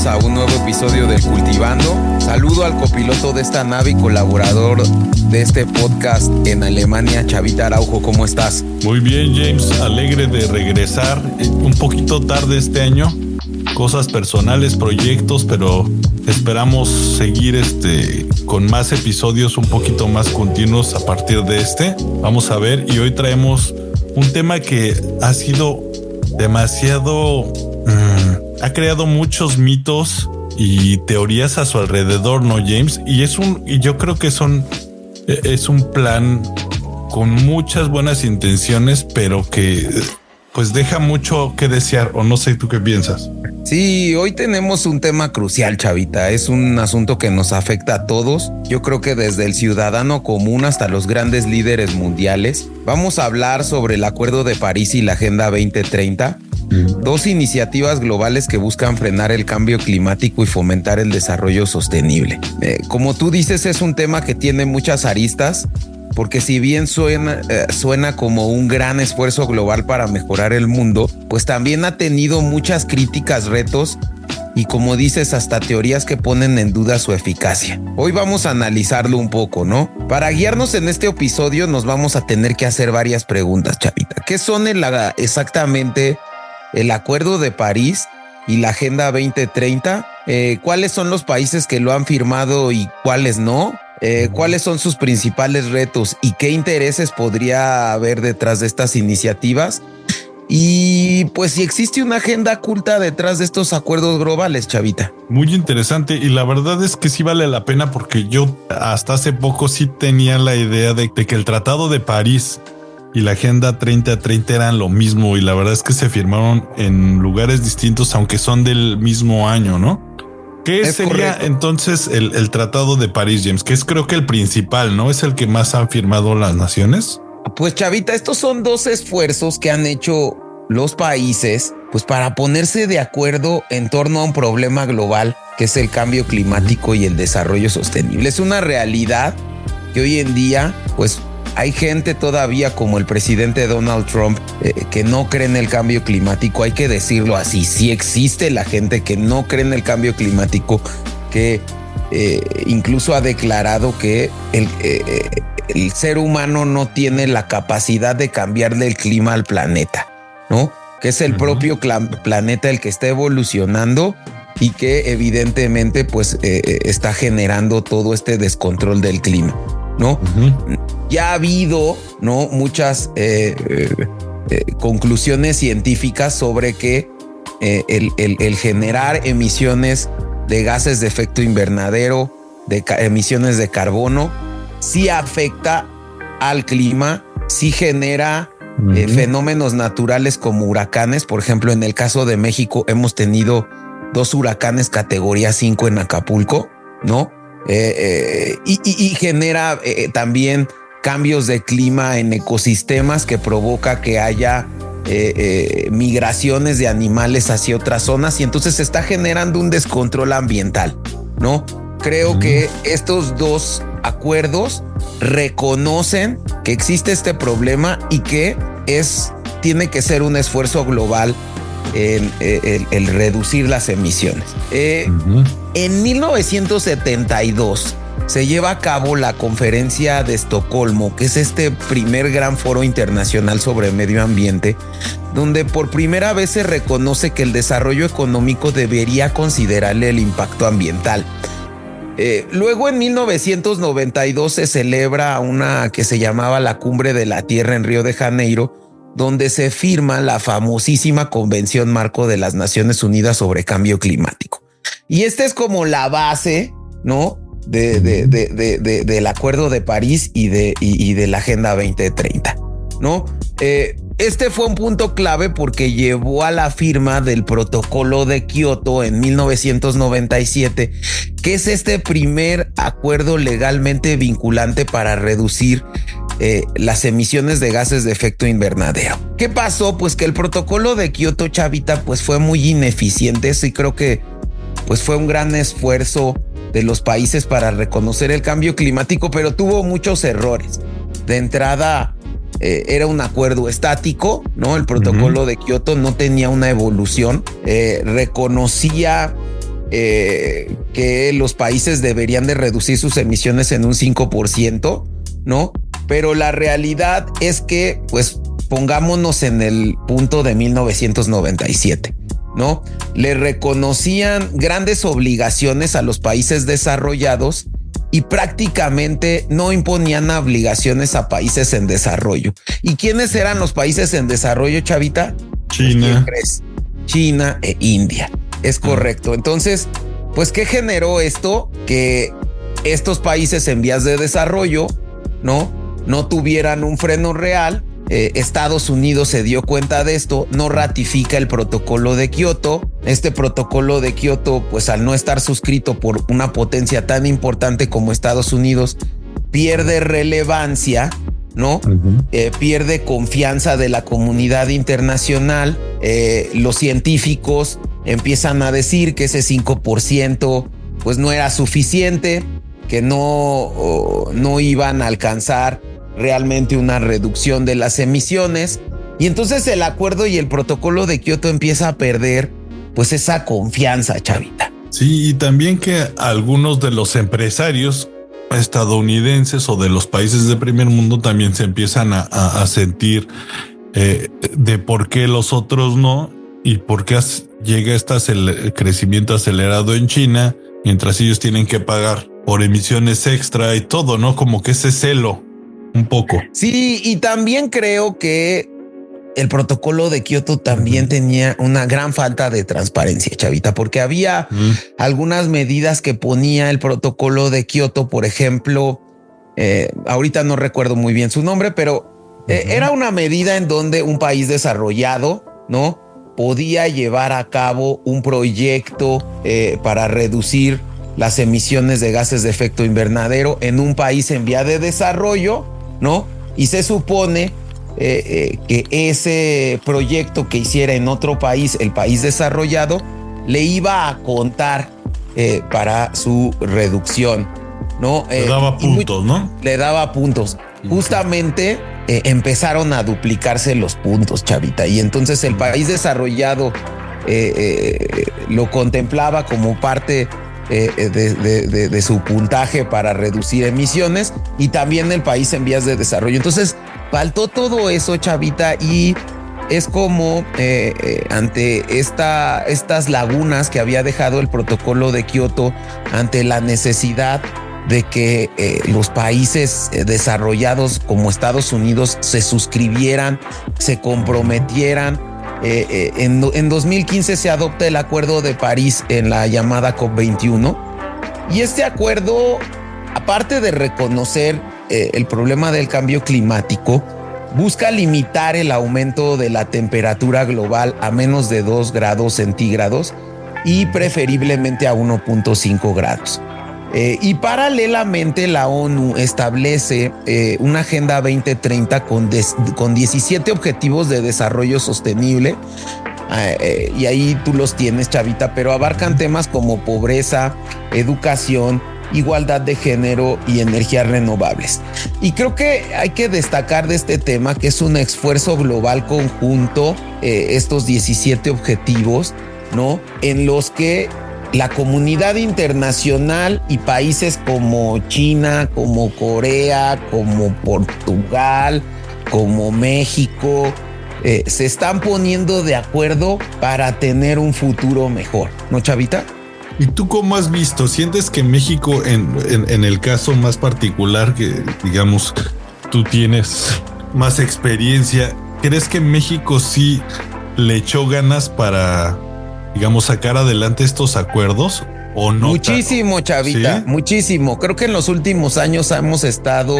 bienvenidos a un nuevo episodio del Cultivando. Saludo al copiloto de esta nave y colaborador de este podcast en Alemania, Chavita Araujo. ¿Cómo estás? Muy bien, James, alegre de regresar. Un poquito tarde este año, cosas personales, proyectos, pero esperamos seguir con más episodios un poquito más continuos a partir de este. Vamos a ver, y hoy traemos un tema que ha sido demasiado... ha creado muchos mitos y teorías a su alrededor, ¿no, James? Y yo creo que es un plan con muchas buenas intenciones, pero que pues deja mucho que desear, o no sé tú qué piensas. Sí, hoy tenemos un tema crucial, Chavita. Es un asunto que nos afecta a todos. Yo creo que desde el ciudadano común hasta los grandes líderes mundiales. Vamos a hablar sobre el Acuerdo de París y la Agenda 2030. Dos iniciativas globales que buscan frenar el cambio climático y fomentar el desarrollo sostenible. Como tú dices, es un tema que tiene muchas aristas, porque si bien suena como un gran esfuerzo global para mejorar el mundo, pues también ha tenido muchas críticas, retos y, como dices, hasta teorías que ponen en duda su eficacia. Hoy vamos a analizarlo un poco, ¿no? Para guiarnos en este episodio nos vamos a tener que hacer varias preguntas, Chavita. ¿Qué son exactamente el Acuerdo de París y la Agenda 2030? ¿Cuáles son los países que lo han firmado y cuáles no? ¿Cuáles son sus principales retos y qué intereses podría haber detrás de estas iniciativas? Y pues si existe una agenda oculta detrás de estos acuerdos globales, Chavita. Muy interesante, y la verdad es que sí vale la pena, porque yo hasta hace poco sí tenía la idea de que el Tratado de París y la Agenda 2030 eran lo mismo, y la verdad es que se firmaron en lugares distintos, aunque son del mismo año, ¿no? ¿Qué sería correcto entonces el Tratado de París, James? Que es, creo que el principal, ¿no? ¿Es el que más han firmado las naciones? Pues, Chavita, estos son dos esfuerzos que han hecho los países pues para ponerse de acuerdo en torno a un problema global que es el cambio climático y el desarrollo sostenible. Es una realidad que hoy en día pues hay gente todavía, como el presidente Donald Trump, que no cree en el cambio climático. Hay que decirlo así. Sí existe la gente que no cree en el cambio climático, que incluso ha declarado que el ser humano no tiene la capacidad de cambiarle el clima al planeta, ¿no? Que es el propio planeta el que está evolucionando y que evidentemente pues está generando todo este descontrol del clima, ¿no? Ya ha habido, ¿no?, muchas conclusiones científicas sobre que el generar emisiones de gases de efecto invernadero, emisiones de carbono, sí afecta al clima, sí genera fenómenos naturales como huracanes. Por ejemplo, en el caso de México hemos tenido 2 huracanes categoría 5 en Acapulco, ¿no? Y genera también cambios de clima en ecosistemas que provoca que haya migraciones de animales hacia otras zonas, y entonces se está generando un descontrol ambiental, ¿no? Creo que estos dos acuerdos reconocen que existe este problema y que tiene que ser un esfuerzo global en el reducir las emisiones. En 1972 se lleva a cabo la Conferencia de Estocolmo, que es este primer gran foro internacional sobre medio ambiente, donde por primera vez se reconoce que el desarrollo económico debería considerarle el impacto ambiental. Luego en 1992 se celebra una que se llamaba la Cumbre de la Tierra en Río de Janeiro, donde se firma la famosísima Convención Marco de las Naciones Unidas sobre Cambio Climático. Y esta es como la base, ¿no?, del Acuerdo de París y de la Agenda 2030, ¿no? Este fue un punto clave porque llevó a la firma del Protocolo de Kioto en 1997, que es este primer acuerdo legalmente vinculante para reducir las emisiones de gases de efecto invernadero. ¿Qué pasó? Pues que el Protocolo de Kioto, Chavita, pues fue muy ineficiente. Sí, creo que pues fue un gran esfuerzo de los países para reconocer el cambio climático, pero tuvo muchos errores. De entrada, era un acuerdo estático, ¿no? El Protocolo de Kioto no tenía una evolución, reconocía que los países deberían de reducir sus emisiones en un 5%, ¿no? Pero la realidad es que, pues, pongámonos en el punto de 1997, ¿no? Le reconocían grandes obligaciones a los países desarrollados y prácticamente no imponían obligaciones a países en desarrollo. ¿Y quiénes eran los países en desarrollo, Chavita? China. Pues, China e India. Es correcto. Entonces, pues, ¿qué generó esto? Que estos países en vías de desarrollo, no tuvieran un freno real. Estados Unidos se dio cuenta de esto, no ratifica el protocolo de Kioto. Este protocolo de Kioto, pues al no estar suscrito por una potencia tan importante como Estados Unidos, pierde relevancia, ¿no? Pierde confianza de la comunidad internacional. Los científicos empiezan a decir que ese 5% pues no era suficiente, que no iban a alcanzar realmente una reducción de las emisiones, y entonces el acuerdo y el protocolo de Kioto empieza a perder pues esa confianza, Chavita. Sí, y también que algunos de los empresarios estadounidenses o de los países de primer mundo también se empiezan a sentir de por qué los otros no y por qué llega el crecimiento acelerado en China mientras ellos tienen que pagar por emisiones extra y todo, ¿no? Como que ese celo un poco. Sí, y también creo que el protocolo de Kioto también tenía una gran falta de transparencia, Chavita, porque había algunas medidas que ponía el protocolo de Kioto, por ejemplo, ahorita no recuerdo muy bien su nombre, pero era una medida en donde un país desarrollado, ¿no?, podía llevar a cabo un proyecto para reducir las emisiones de gases de efecto invernadero en un país en vía de desarrollo, ¿no? Y se supone que ese proyecto que hiciera en otro país, el país desarrollado, le iba a contar para su reducción, ¿no? Le daba puntos, ¿no? Le daba puntos. Justamente empezaron a duplicarse los puntos, Chavita, y entonces el país desarrollado lo contemplaba como parte de su puntaje para reducir emisiones, y también el país en vías de desarrollo. Entonces faltó todo eso, Chavita, y es como ante estas lagunas que había dejado el protocolo de Kioto, ante la necesidad de que los países desarrollados como Estados Unidos se suscribieran, se comprometieran. En 2015 se adopta el Acuerdo de París en la llamada COP21, y este acuerdo, aparte de reconocer el problema del cambio climático, busca limitar el aumento de la temperatura global a menos de 2 grados centígrados y preferiblemente a 1.5 grados. Y paralelamente la ONU establece una Agenda 2030 con 17 objetivos de desarrollo sostenible, y ahí tú los tienes, Chavita, pero abarcan temas como pobreza, educación, igualdad de género y energías renovables. Y creo que hay que destacar de este tema que es un esfuerzo global conjunto, estos 17 objetivos, ¿no?, en los que la comunidad internacional y países como China, como Corea, como Portugal, como México, se están poniendo de acuerdo para tener un futuro mejor, ¿no, Chavita? ¿Y tú cómo has visto? ¿Sientes que México, en el caso más particular que, digamos, tú tienes más experiencia, crees que México sí le echó ganas para, digamos, sacar adelante estos acuerdos o no? Muchísimo, Chavita, ¿sí? Muchísimo. Creo que en los últimos años hemos estado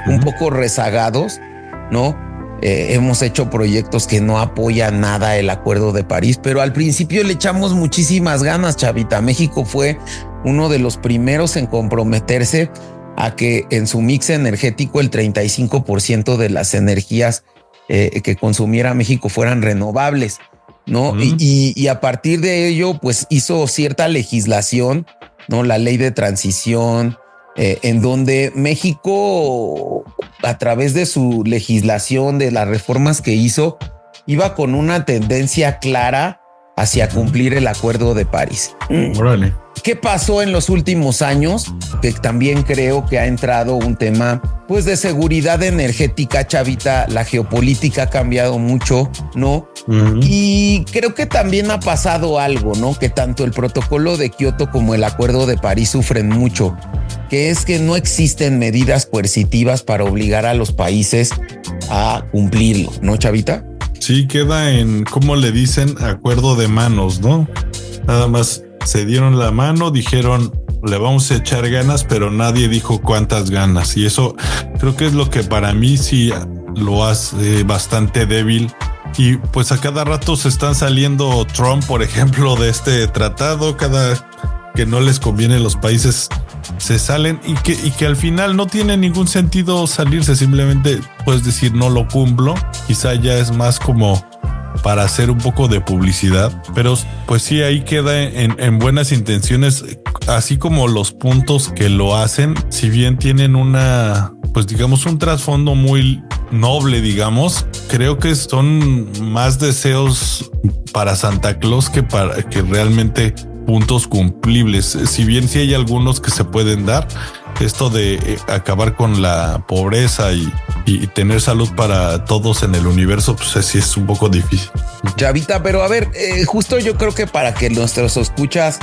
un poco rezagados, ¿no? Hemos hecho proyectos que no apoyan nada el Acuerdo de París, pero al principio le echamos muchísimas ganas, Chavita. México fue uno de los primeros en comprometerse a que en su mix energético el 35% de las energías que consumiera México fueran renovables, ¿no? Y a partir de ello, pues hizo cierta legislación, ¿no? La ley de transición, en donde México, a través de su legislación, de las reformas que hizo, iba con una tendencia clara hacia cumplir el Acuerdo de París. Órale. ¿Qué pasó en los últimos años? Que también creo que ha entrado un tema pues de seguridad energética, Chavita. La geopolítica ha cambiado mucho, ¿no? Y creo que también ha pasado algo, ¿no? Que tanto el protocolo de Kioto como el Acuerdo de París sufren mucho, que es que no existen medidas coercitivas para obligar a los países a cumplirlo, ¿no, Chavita? Sí, queda en, ¿cómo le dicen? Acuerdo de manos, ¿no? Nada más se dieron la mano, dijeron, le vamos a echar ganas, pero nadie dijo cuántas ganas. Y eso creo que es lo que para mí sí lo hace bastante débil. Y pues a cada rato se están saliendo Trump, por ejemplo, de este tratado. Cada que no les conviene, los países se salen y que al final no tiene ningún sentido salirse. Simplemente puedes decir no lo cumplo. Quizá ya es más como para hacer un poco de publicidad, pero pues sí, ahí queda en buenas intenciones, así como los puntos que lo hacen, si bien tienen una, pues digamos, un trasfondo muy noble, digamos, creo que son más deseos para Santa Claus que para que realmente puntos cumplibles. Si bien sí hay algunos que se pueden dar, esto de acabar con la pobreza y tener salud para todos en el universo, pues sí es un poco difícil. Chavita, pero a ver, justo yo creo que para que nuestros escuchas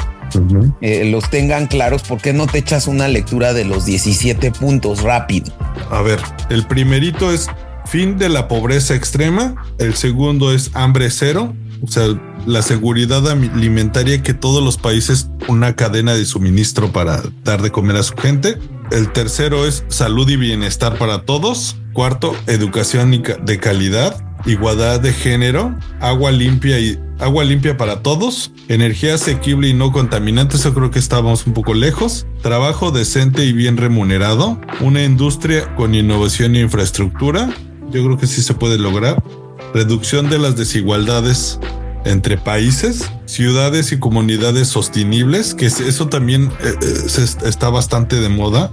los tengan claros, ¿por qué no te echas una lectura de los 17 puntos rápido? A ver, el primerito es fin de la pobreza extrema, el segundo es hambre cero, o sea, la seguridad alimentaria, que todos los países una cadena de suministro para dar de comer a su gente. El tercero es salud y bienestar para todos. Cuarto, educación de calidad, igualdad de género, agua limpia para todos, energía asequible y no contaminante. Eso creo que estábamos un poco lejos. Trabajo decente y bien remunerado, una industria con innovación e infraestructura. Yo creo que sí se puede lograr. Reducción de las desigualdades entre países, ciudades y comunidades sostenibles, que eso también está bastante de moda.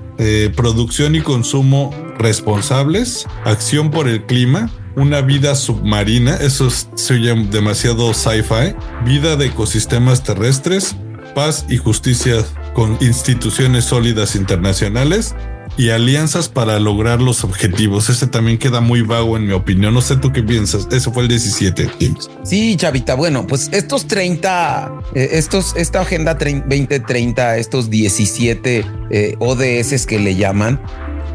Producción y consumo responsables, acción por el clima, una vida submarina, eso se oye demasiado sci-fi, vida de ecosistemas terrestres, paz y justicia con instituciones sólidas internacionales y alianzas para lograr los objetivos. Ese también queda muy vago en mi opinión. No sé tú qué piensas. Eso fue el 17, James. Sí, Chavita. Bueno, pues estos 30, esta Agenda 2030, estos 17 ODS que le llaman,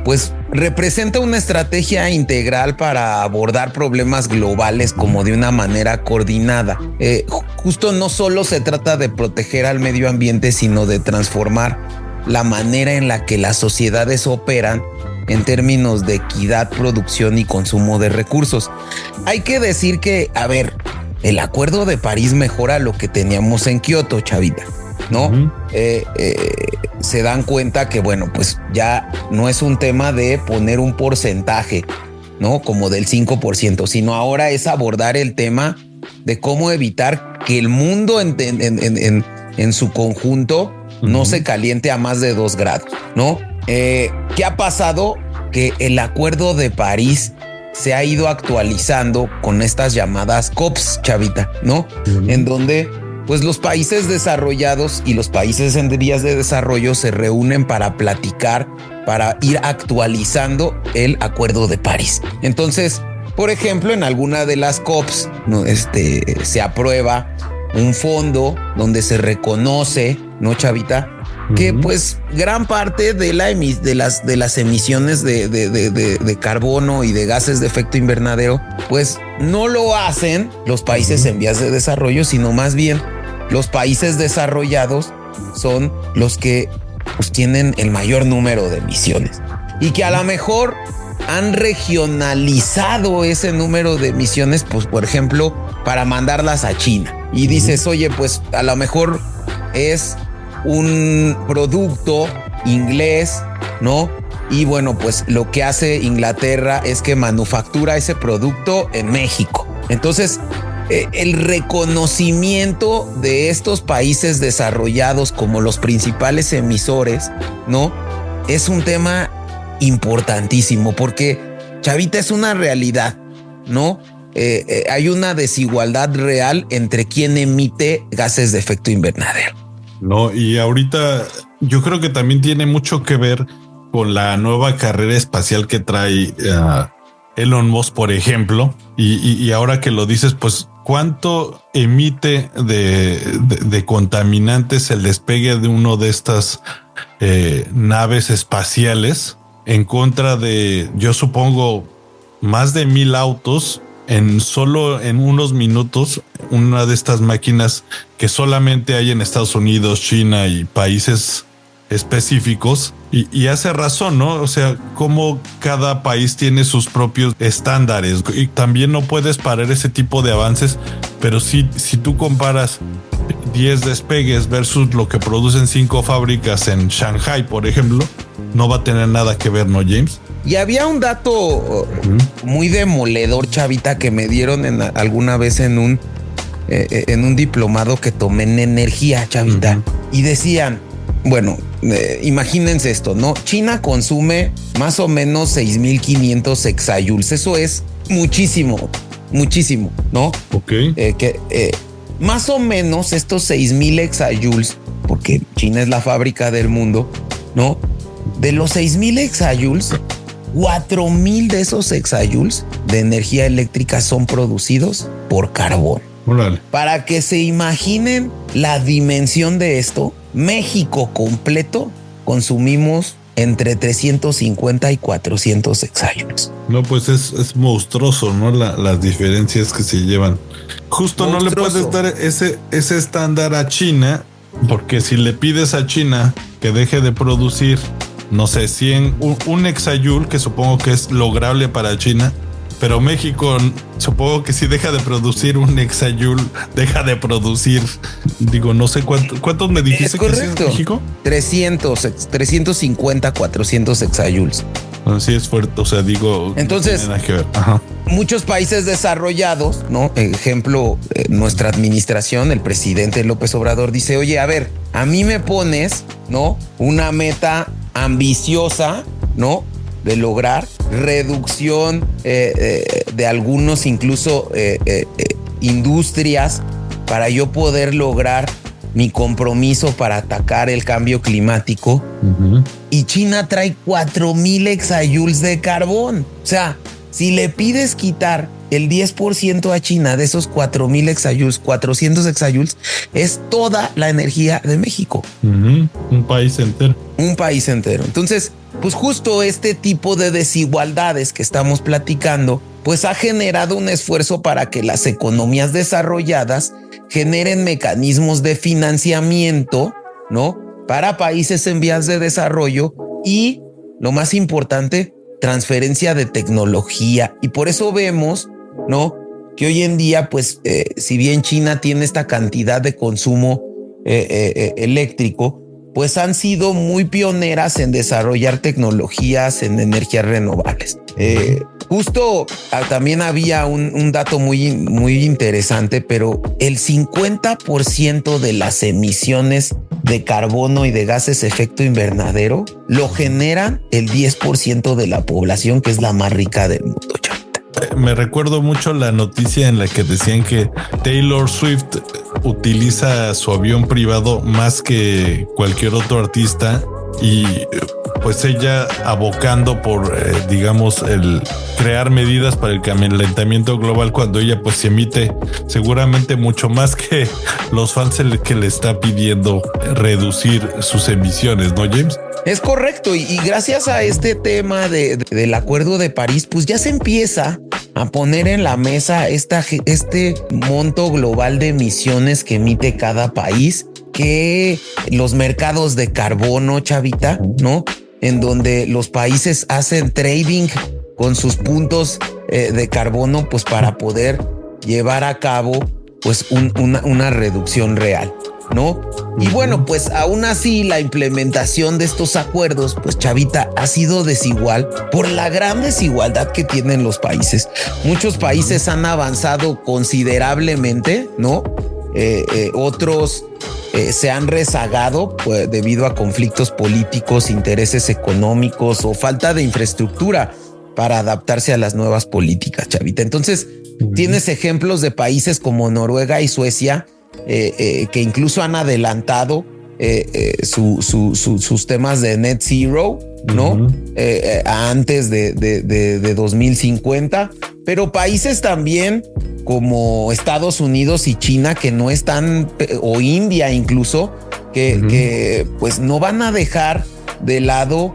pues representa una estrategia integral para abordar problemas globales como de una manera coordinada. Justo no solo se trata de proteger al medio ambiente, sino de transformar la manera en la que las sociedades operan en términos de equidad, producción y consumo de recursos. Hay que decir que, a ver, el Acuerdo de París mejora lo que teníamos en Kioto, Chavita, ¿no? Se dan cuenta que, bueno, pues ya no es un tema de poner un porcentaje, ¿no? Como del 5%, sino ahora es abordar el tema de cómo evitar que el mundo en su conjunto no se caliente a más de 2 grados, ¿no? ¿Qué ha pasado? Que el Acuerdo de París se ha ido actualizando con estas llamadas COPs, Chavita, ¿no? En donde pues los países desarrollados y los países en vías de desarrollo se reúnen para platicar, para ir actualizando el Acuerdo de París. Entonces, por ejemplo, en alguna de las COPs, ¿no? Se aprueba un fondo donde se reconoce, ¿no, Chavita? Que pues gran parte de las emisiones de carbono y de gases de efecto invernadero, pues no lo hacen los países en vías de desarrollo, sino más bien los países desarrollados son los que pues tienen el mayor número de emisiones y que a lo mejor han regionalizado ese número de emisiones, pues por ejemplo, para mandarlas a China. Y dices, oye, pues a lo mejor es un producto inglés, ¿no? Y bueno, pues lo que hace Inglaterra es que manufactura ese producto en México. Entonces, el reconocimiento de estos países desarrollados como los principales emisores, ¿no? Es un tema importantísimo porque, Chavita, es una realidad, ¿no? hay una desigualdad real entre quien emite gases de efecto invernadero. No, y ahorita yo creo que también tiene mucho que ver con la nueva carrera espacial que trae Elon Musk, por ejemplo. Y ahora que lo dices, pues, ¿cuánto emite de contaminantes el despegue de uno de estas naves espaciales en contra de, yo supongo, más de 1,000 autos solo en unos minutos? Una de estas máquinas que solamente hay en Estados Unidos, China y países específicos, y hace razón, ¿no? O sea, como cada país tiene sus propios estándares y también no puedes parar ese tipo de avances, pero si tú comparas 10 despegues versus lo que producen 5 fábricas en Shanghai, por ejemplo, no va a tener nada que ver, ¿no, James? Y había un dato muy demoledor, chavita, que me dieron alguna vez en un diplomado que tomé en energía, chavita. Y decían, bueno, imagínense esto, ¿no? China consume más o menos 6,500 exajoules. Eso es muchísimo, ¿no? Ok. Más o menos estos 6,000 exajoules, porque China es la fábrica del mundo, ¿no? De los 6,000 exajoules, 4,000 de esos exajoules de energía eléctrica son producidos por carbón. Órale. Para que se imaginen la dimensión de esto, México completo consumimos entre 350 y 400 exajoules. No, pues es monstruoso, ¿no? Las diferencias que se llevan. Justo monstruoso. No le puedes dar ese estándar a China, porque si le pides a China que deje de producir, no sé, 100, un exajoule, que supongo que es lograble para China, pero México, supongo que si deja de producir un exajoule, deja de producir, digo, no sé cuántos me dijiste que es en México. 350, 400 exajoules. Así es fuerte, o sea, digo, entonces, no tiene nada que ver. Ajá. Muchos países desarrollados, ¿no? Ejemplo, nuestra administración, el presidente López Obrador dice, oye, a ver, a mí me pones, ¿no? Una meta ambiciosa, ¿no? De lograr reducción de algunos incluso industrias para yo poder lograr mi compromiso para atacar el cambio climático. Y China trae 4,000 exajoules de carbón. O sea, si le pides quitar el 10% a China de esos 4,000 exajoules, 400 exajoules, es toda la energía de México. Un país entero. Un país entero. Entonces, pues justo este tipo de desigualdades que estamos platicando, pues ha generado un esfuerzo para que las economías desarrolladas generen mecanismos de financiamiento, ¿no? Para países en vías de desarrollo y, lo más importante, transferencia de tecnología. Y por eso vemos, ¿no? Que hoy en día, pues, si bien China tiene esta cantidad de consumo eléctrico, pues han sido muy pioneras en desarrollar tecnologías en energías renovables. Justo también había un dato muy interesante, pero el 50% de las emisiones de carbono y de gases de efecto invernadero lo generan el 10% de la población, que es la más rica del mundo. Me recuerdo mucho la noticia en la que decían que Taylor Swift utiliza su avión privado más que cualquier otro artista, y pues ella abocando por, digamos, el crear medidas para el calentamiento global, cuando ella pues emite seguramente mucho más que los fans que le está pidiendo reducir sus emisiones, ¿no, James? Es correcto, y gracias a este tema del Acuerdo de París, pues ya se empieza a poner en la mesa este monto global de emisiones que emite cada país, que los mercados de carbono, chavita, ¿no? En donde los países hacen trading con sus puntos de carbono, pues para poder llevar a cabo pues una reducción real, ¿no? Y bueno, pues aún así la implementación de estos acuerdos, pues chavita, ha sido desigual por la gran desigualdad que tienen los países. Muchos países han avanzado considerablemente, ¿no? Otros se han rezagado pues, debido a conflictos políticos, intereses económicos o falta de infraestructura para adaptarse a las nuevas políticas, chavita. Entonces, Tienes ejemplos de países como Noruega y Suecia que incluso han adelantado sus temas de net zero, ¿no? Antes de 2050, pero países también como Estados Unidos y China que no están, o India incluso, que pues no van a dejar de lado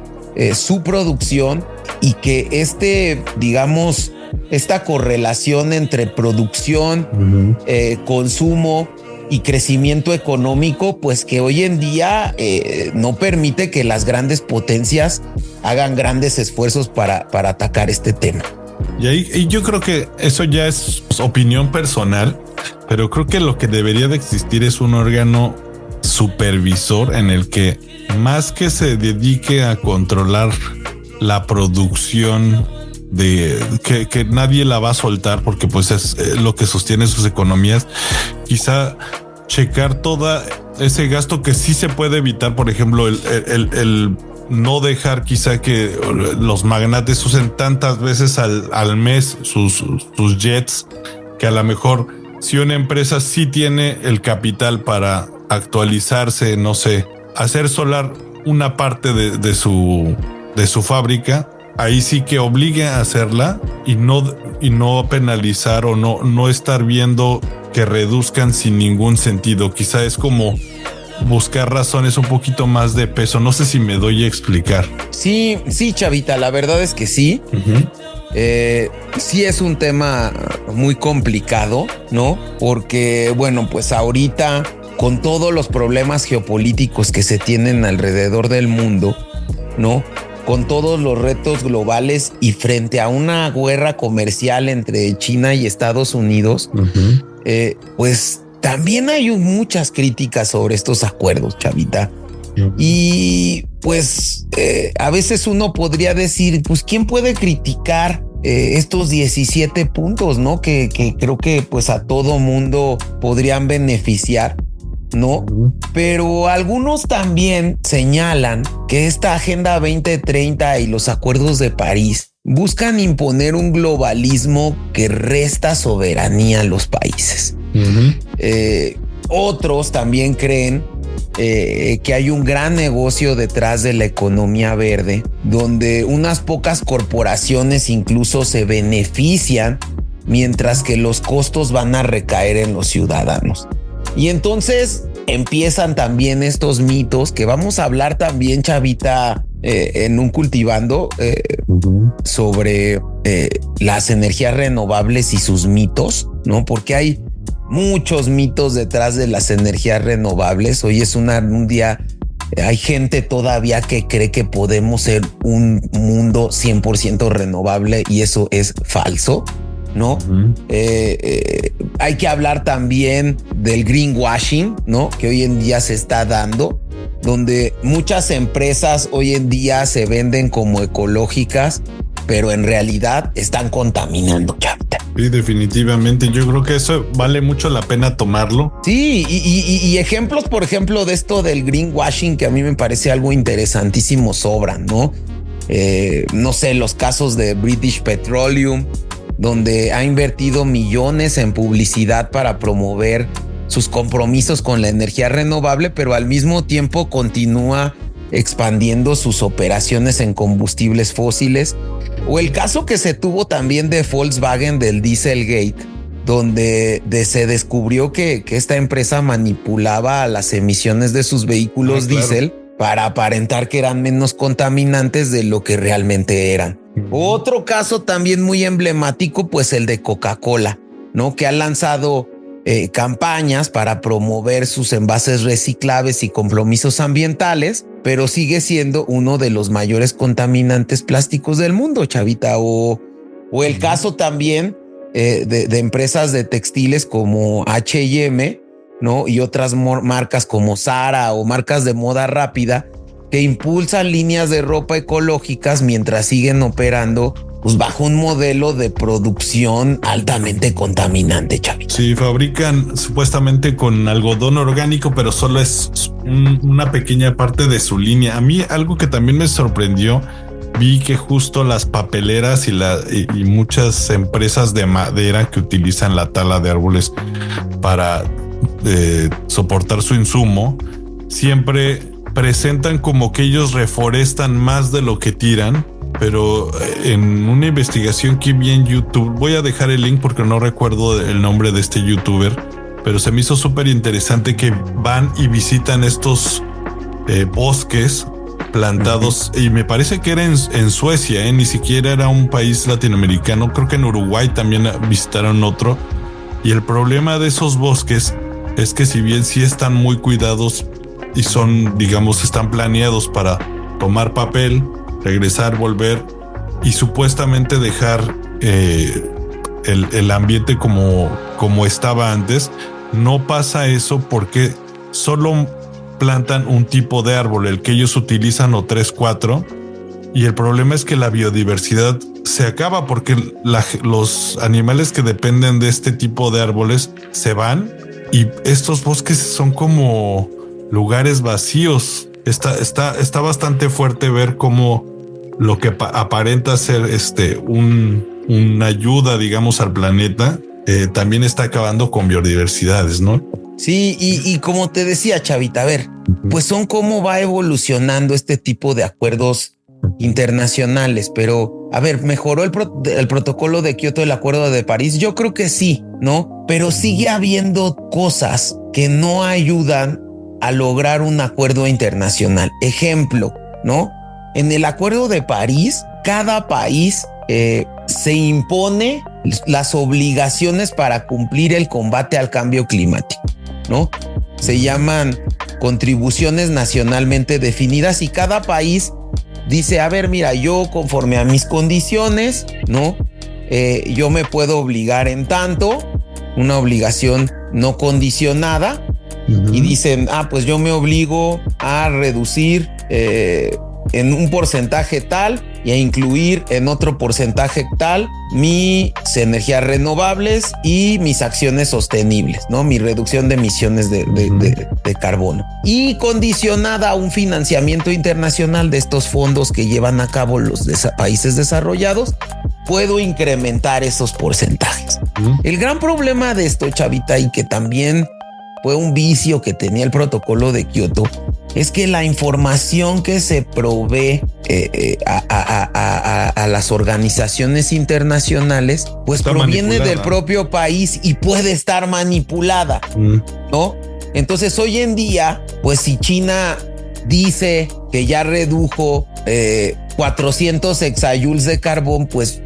su producción, y que digamos, esta correlación entre producción, consumo y crecimiento económico, pues que hoy en día no permite que las grandes potencias hagan grandes esfuerzos para atacar este tema. Y yo creo que eso ya es opinión personal, pero creo que lo que debería de existir es un órgano supervisor en el que, más que se dedique a controlar la producción de que nadie la va a soltar porque pues es lo que sostiene sus economías, quizá checar todo ese gasto que sí se puede evitar, por ejemplo, el no dejar quizá que los magnates usen tantas veces al mes sus jets, que a lo mejor si una empresa sí tiene el capital para actualizarse, no sé, hacer solar una parte de su fábrica, ahí sí que obligue a hacerla y no penalizar o no estar viendo que reduzcan sin ningún sentido. Quizá es como buscar razones un poquito más de peso. No sé si me doy a explicar. Sí, Chavita, la verdad es que sí. Sí es un tema muy complicado, ¿no? Porque, bueno, pues ahorita, con todos los problemas geopolíticos que se tienen alrededor del mundo, ¿no? Con todos los retos globales y frente a una guerra comercial entre China y Estados Unidos, pues también hay muchas críticas sobre estos acuerdos, Chavita. Y pues a veces uno podría decir, pues ¿quién puede criticar estos 17 puntos, ¿no? Que creo que pues a todo mundo podrían beneficiar, ¿no? Pero algunos también señalan que esta Agenda 2030 y los acuerdos de París buscan imponer un globalismo que resta soberanía a los países. Otros también creen que hay un gran negocio detrás de la economía verde, donde unas pocas corporaciones incluso se benefician, mientras que los costos van a recaer en los ciudadanos. Y entonces empiezan también estos mitos que vamos a hablar también, Chavita, en un cultivando sobre las energías renovables y sus mitos, ¿no? Porque hay muchos mitos detrás de las energías renovables. Hoy es un día, hay gente todavía que cree que podemos ser un mundo 100% renovable y eso es falso, ¿no? Hay que hablar también del greenwashing, ¿no? Que hoy en día se está dando, donde muchas empresas hoy en día se venden como ecológicas, pero en realidad están contaminando, Chavita. Sí, definitivamente. Yo creo que eso vale mucho la pena tomarlo. Sí, y ejemplos, por ejemplo, de esto del greenwashing, que a mí me parece algo interesantísimo, sobran, ¿no? No sé, los casos de British Petroleum, donde ha invertido millones en publicidad para promover sus compromisos con la energía renovable, pero al mismo tiempo continúa expandiendo sus operaciones en combustibles fósiles. O el caso que se tuvo también de Volkswagen del Dieselgate, donde se descubrió que esta empresa manipulaba las emisiones de sus vehículos diésel para aparentar que eran menos contaminantes de lo que realmente eran. Otro caso también muy emblemático, pues el de Coca-Cola, ¿no? Que ha lanzado campañas para promover sus envases reciclables y compromisos ambientales, pero sigue siendo uno de los mayores contaminantes plásticos del mundo, Chavita. O el caso también de empresas de textiles como H&M, ¿no? Y otras marcas como Zara o marcas de moda rápida que impulsan líneas de ropa ecológicas mientras siguen operando pues bajo un modelo de producción altamente contaminante, Chavita. Sí, fabrican supuestamente con algodón orgánico, pero solo es una pequeña parte de su línea. A mí algo que también me sorprendió vi que justo las papeleras y muchas empresas de madera que utilizan la tala de árboles para soportar su insumo, siempre presentan como que ellos reforestan más de lo que tiran. Pero en una investigación que vi en YouTube, voy a dejar el link porque no recuerdo el nombre de este youtuber, pero se me hizo súper interesante que van y visitan estos bosques plantados, y me parece que era en Suecia, ni siquiera era un país latinoamericano. Creo que en Uruguay también visitaron otro, y el problema de esos bosques es que si bien sí están muy cuidados y son, digamos, están planeados para tomar papel, regresar, volver y supuestamente dejar el ambiente como estaba antes, no pasa eso porque solo plantan un tipo de árbol, el que ellos utilizan, o 3, 4, y el problema es que la biodiversidad se acaba porque los animales que dependen de este tipo de árboles se van, y estos bosques son como lugares vacíos. Está bastante fuerte ver cómo lo que aparenta ser una ayuda, digamos, al planeta, también está acabando con biodiversidades, ¿no? Sí, y como te decía, Chavita, a ver, pues son cómo va evolucionando este tipo de acuerdos internacionales, pero a ver, ¿mejoró el protocolo de Kioto, el acuerdo de París? Yo creo que sí, ¿no? Pero sigue habiendo cosas que no ayudan a lograr un acuerdo internacional. Ejemplo, ¿no? En el acuerdo de París, cada país se impone las obligaciones para cumplir el combate al cambio climático, ¿no? Se llaman contribuciones nacionalmente definidas, y cada país dice, a ver, mira, yo conforme a mis condiciones, ¿no? Yo me puedo obligar en tanto, una obligación no condicionada, y dicen, pues yo me obligo a reducir en un porcentaje tal y a incluir en otro porcentaje tal mis energías renovables y mis acciones sostenibles, ¿no? Mi reducción de emisiones de carbono, y condicionada a un financiamiento internacional de estos fondos que llevan a cabo los países desarrollados, puedo incrementar esos porcentajes. El gran problema de esto, Chavita, y que también fue un vicio que tenía el protocolo de Kioto, es que la información que se provee a las organizaciones internacionales, pues está proviene del propio país y puede estar manipulada, ¿no? Entonces hoy en día, pues si China dice que ya redujo 400 hexajoules de carbón, pues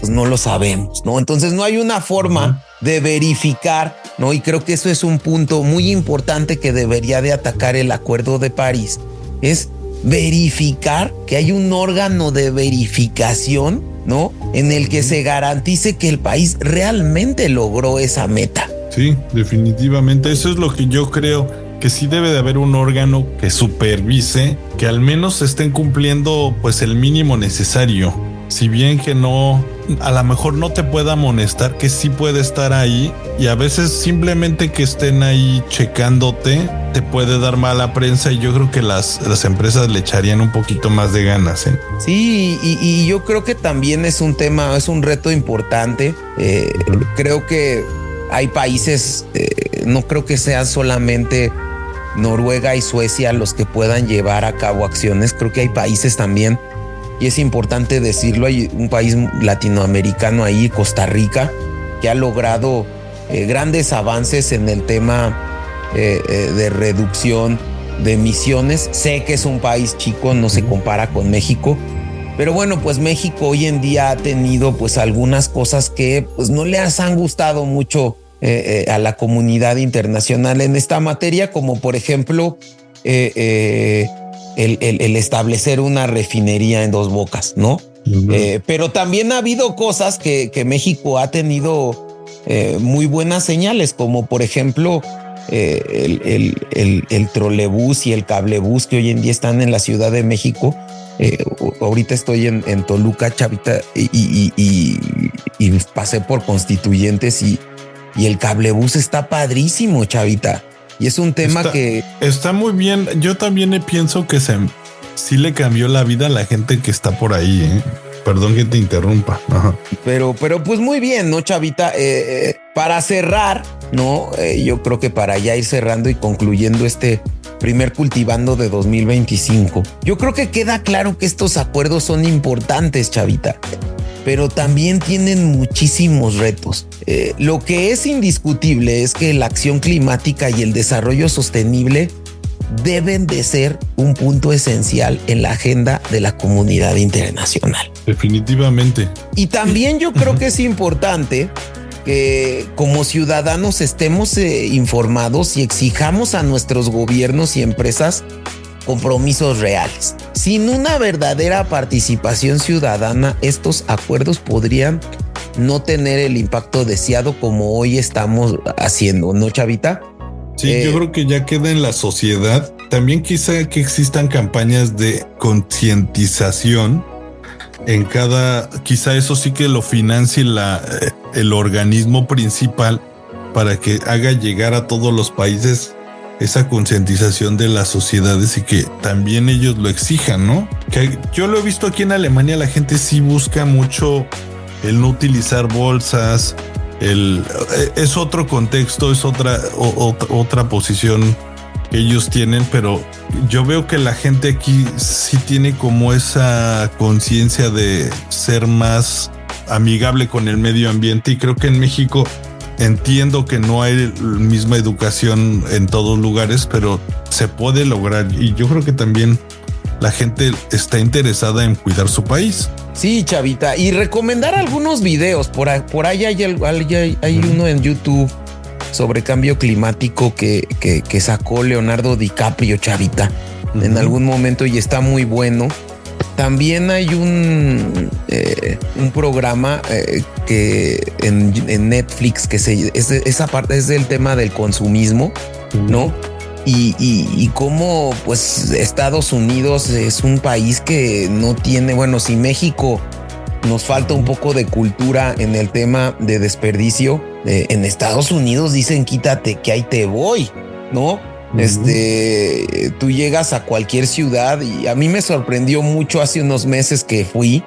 no lo sabemos, ¿no? Entonces no hay una forma de verificar, ¿no? Y creo que eso es un punto muy importante que debería de atacar el Acuerdo de París, es verificar que hay un órgano de verificación, ¿no? En el que se garantice que el país realmente logró esa meta. Sí, definitivamente. Eso es lo que yo creo, que sí debe de haber un órgano que supervise que al menos estén cumpliendo pues el mínimo necesario. Si bien que no, a lo mejor no te pueda amonestar, que sí puede estar ahí, y a veces simplemente que estén ahí checándote te puede dar mala prensa, y yo creo que las empresas le echarían un poquito más de ganas, ¿eh? Sí, y yo creo que también es un tema, es un reto importante. Creo que hay países, no creo que sean solamente Noruega y Suecia los que puedan llevar a cabo acciones. Creo que hay países también, y es importante decirlo, hay un país latinoamericano ahí, Costa Rica, que ha logrado grandes avances en el tema de reducción de emisiones. Sé que es un país chico, no se compara con México, pero bueno, pues México hoy en día ha tenido pues algunas cosas que pues no les han gustado mucho a la comunidad internacional en esta materia, como por ejemplo el establecer una refinería en Dos Bocas, ¿no? Pero también ha habido cosas que México ha tenido muy buenas señales, como por ejemplo el trolebús y el cablebús que hoy en día están en la Ciudad de México. Ahorita estoy en Toluca, Chavita, y pasé por Constituyentes, y el cablebús está padrísimo, Chavita. Y es un tema que está muy bien. Yo también pienso que sí le cambió la vida a la gente que está por ahí, ¿eh? Perdón que te interrumpa. Ajá. Pero pues muy bien, ¿no, Chavita? Para cerrar, ¿no? Yo creo que para ya ir cerrando y concluyendo este primer Cultivando de 2025, yo creo que queda claro que estos acuerdos son importantes, Chavita, pero también tienen muchísimos retos. Lo que es indiscutible es que la acción climática y el desarrollo sostenible deben de ser un punto esencial en la agenda de la comunidad internacional. Definitivamente. Y también yo creo que es importante que como ciudadanos estemos informados y exijamos a nuestros gobiernos y empresas compromisos reales. Sin una verdadera participación ciudadana, estos acuerdos podrían no tener el impacto deseado como hoy estamos haciendo, ¿no, Chavita? Sí, yo creo que ya queda en la sociedad. También quizá que existan campañas de concientización en cada, quizá eso sí que lo financie el organismo principal para que haga llegar a todos los países esa concientización de las sociedades y que también ellos lo exijan, ¿no? Que yo lo he visto aquí en Alemania, la gente sí busca mucho el no utilizar bolsas. Es otro contexto, es otra posición que ellos tienen, pero yo veo que la gente aquí sí tiene como esa conciencia de ser más amigable con el medio ambiente, y creo que en México entiendo que no hay la misma educación en todos lugares, pero se puede lograr, y yo creo que también la gente está interesada en cuidar su país. Sí, Chavita, y recomendar algunos videos. Por ahí hay uno en YouTube sobre cambio climático que sacó Leonardo DiCaprio, Chavita, en algún momento, y está muy bueno. También hay un programa que en Netflix que esa parte es del tema del consumismo, ¿no? Y cómo pues Estados Unidos es un país que no tiene, bueno, si México nos falta un poco de cultura en el tema de desperdicio, en Estados Unidos dicen quítate que ahí te voy, ¿no? Tú llegas a cualquier ciudad, y a mí me sorprendió mucho hace unos meses que fui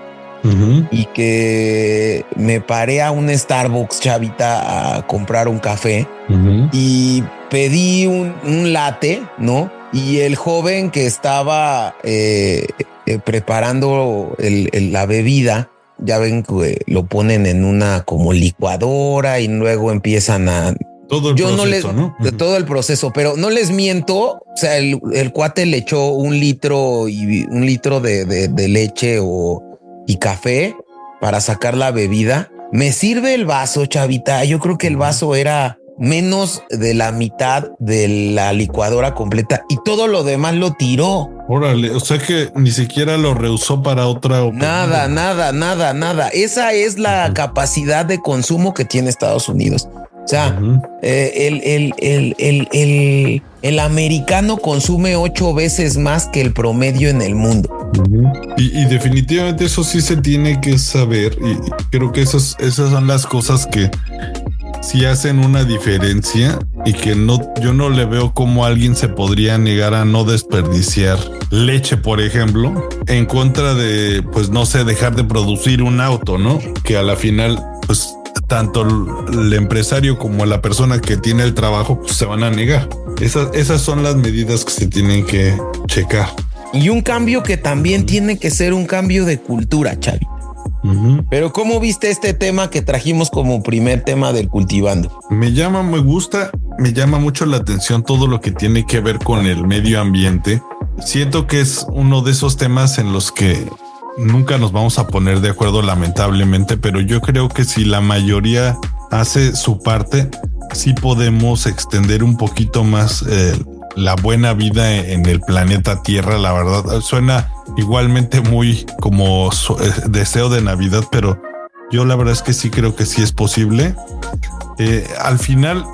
y que me paré a un Starbucks, Chavita, a comprar un café y pedí un latte, ¿no? Y el joven que estaba preparando la bebida, ya ven que lo ponen en una como licuadora y luego empiezan a... Todo el proceso, ¿no? Todo el proceso, pero no les miento, o sea, el cuate le echó un litro de leche y café para sacar la bebida. Me sirve el vaso, Chavita. Yo creo que el vaso era menos de la mitad de la licuadora completa y todo lo demás lo tiró. Órale, o sea que ni siquiera lo reusó para otra opción. Nada. Esa es la capacidad de consumo que tiene Estados Unidos. O sea, el americano consume 8 veces más que el promedio en el mundo. Y definitivamente eso sí se tiene que saber, y creo que esas son las cosas que sí hacen una diferencia, y que yo no le veo cómo alguien se podría negar a no desperdiciar leche, por ejemplo, en contra de, pues no sé, dejar de producir un auto, ¿no? Que a la final, pues tanto el empresario como la persona que tiene el trabajo pues, se van a negar. Esas son las medidas que se tienen que checar. Y un cambio que también tiene que ser un cambio de cultura, Chavi. Pero ¿cómo viste este tema que trajimos como primer tema del Cultivando? Me llama mucho la atención todo lo que tiene que ver con el medio ambiente. Siento que es uno de esos temas en los que nunca nos vamos a poner de acuerdo, lamentablemente, pero yo creo que si la mayoría hace su parte, sí podemos extender un poquito más la buena vida en el planeta Tierra. La verdad, suena igualmente muy como deseo de Navidad, pero yo la verdad es que sí creo que sí es posible. Al final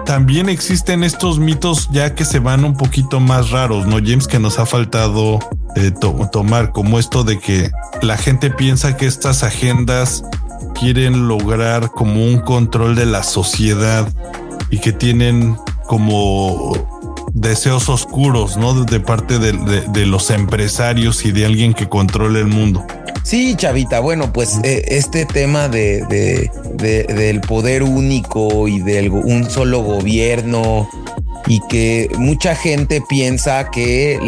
también existen estos mitos ya que se van un poquito más raros, ¿no, James? Que nos ha faltado tomar, como esto de que la gente piensa que estas agendas quieren lograr como un control de la sociedad y que tienen como deseos oscuros, ¿no? De parte de los empresarios y de alguien que controle el mundo. Sí, Chavita, bueno, pues este tema del poder único y de un solo gobierno, y que mucha gente piensa que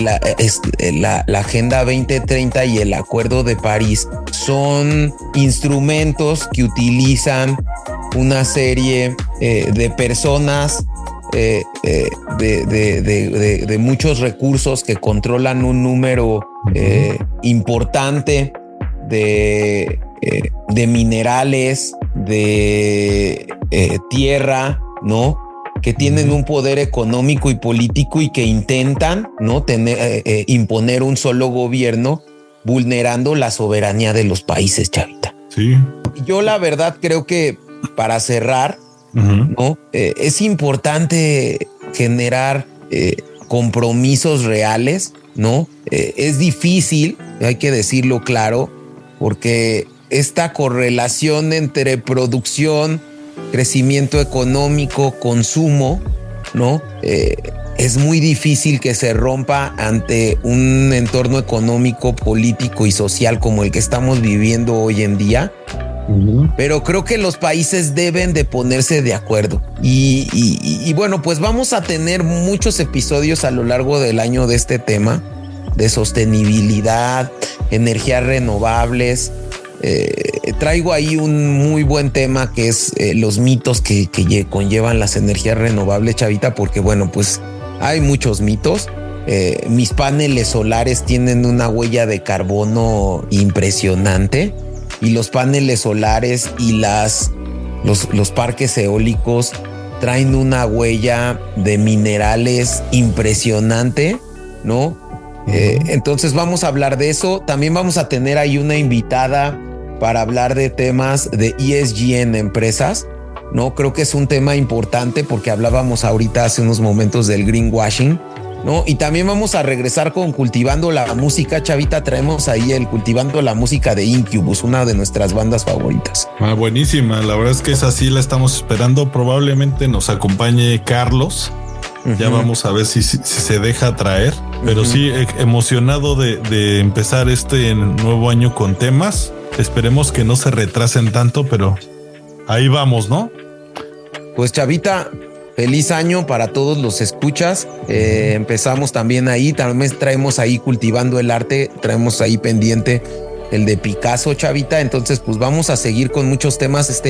la Agenda 2030 y el Acuerdo de París son instrumentos que utilizan una serie de personas de muchos recursos que controlan un número importante de minerales, de tierra, ¿no? Que tienen un poder económico y político y que intentan, ¿no? Imponer un solo gobierno, vulnerando la soberanía de los países, Chavita. Sí. Yo la verdad creo que para cerrar, ¿no? Es importante generar compromisos reales, ¿no? Es difícil, hay que decirlo claro, porque esta correlación entre producción, crecimiento económico, consumo, ¿no? Es muy difícil que se rompa ante un entorno económico, político y social como el que estamos viviendo hoy en día. Pero creo que los países deben de ponerse de acuerdo. Y bueno, pues vamos a tener muchos episodios a lo largo del año de este tema, de sostenibilidad, energías renovables. Traigo ahí un muy buen tema que es los mitos que conllevan las energías renovables, Chavita, porque bueno, pues hay muchos mitos. Mis paneles solares tienen una huella de carbono impresionante, y los paneles solares y los parques eólicos traen una huella de minerales impresionante, ¿no? Entonces vamos a hablar de eso. También vamos a tener ahí una invitada para hablar de temas de ESG en empresas, ¿no? Creo que es un tema importante porque hablábamos ahorita hace unos momentos del greenwashing, ¿no? Y también vamos a regresar con Cultivando la Música, Chavita. Traemos ahí el Cultivando la Música de Incubus, una de nuestras bandas favoritas. Buenísima, la verdad es que esa sí la estamos esperando. Probablemente nos acompañe Carlos. Ya vamos a ver si se deja traer. Pero sí, emocionado de empezar este nuevo año con temas. Esperemos que no se retrasen tanto, pero ahí vamos, ¿no? Pues Chavita, feliz año para todos los escuchas. Empezamos también ahí, también traemos ahí Cultivando el Arte, traemos ahí pendiente el de Picasso, Chavita. Entonces, pues vamos a seguir con muchos temas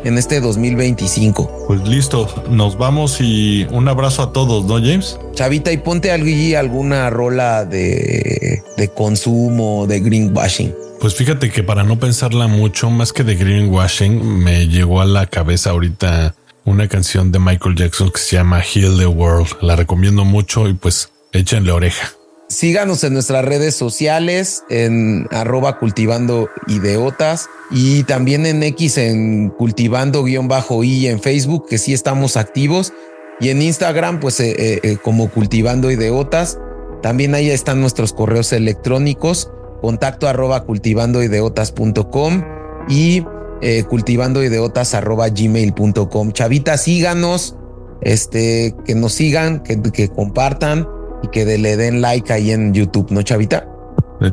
en este 2025. Pues listo, nos vamos y un abrazo a todos, ¿no, James? Chavita, y ponte alguna rola de consumo, de greenwashing. Pues fíjate que para no pensarla mucho, más que de greenwashing, me llegó a la cabeza ahorita una canción de Michael Jackson que se llama Heal the World. La recomiendo mucho y pues échenle oreja. Síganos en nuestras redes sociales en @cultivando_ideotas y también en X en cultivando_i en Facebook, que sí estamos activos, y en Instagram pues como Cultivando Ideotas. También ahí están nuestros correos electrónicos, contacto @cultivandoideotas.com y cultivandoideotas@gmail.com. Chavita, síganos, que nos sigan, que compartan y que le den like ahí en YouTube, ¿no, Chavita?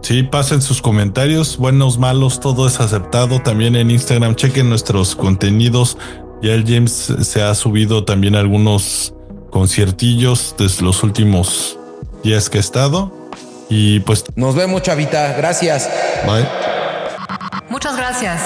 Sí, pasen sus comentarios, buenos, malos, todo es aceptado. También en Instagram, chequen nuestros contenidos. Ya el James se ha subido también algunos conciertillos desde los últimos días que ha estado. Y pues nos vemos, Chavita. Gracias. Bye. Muchas gracias.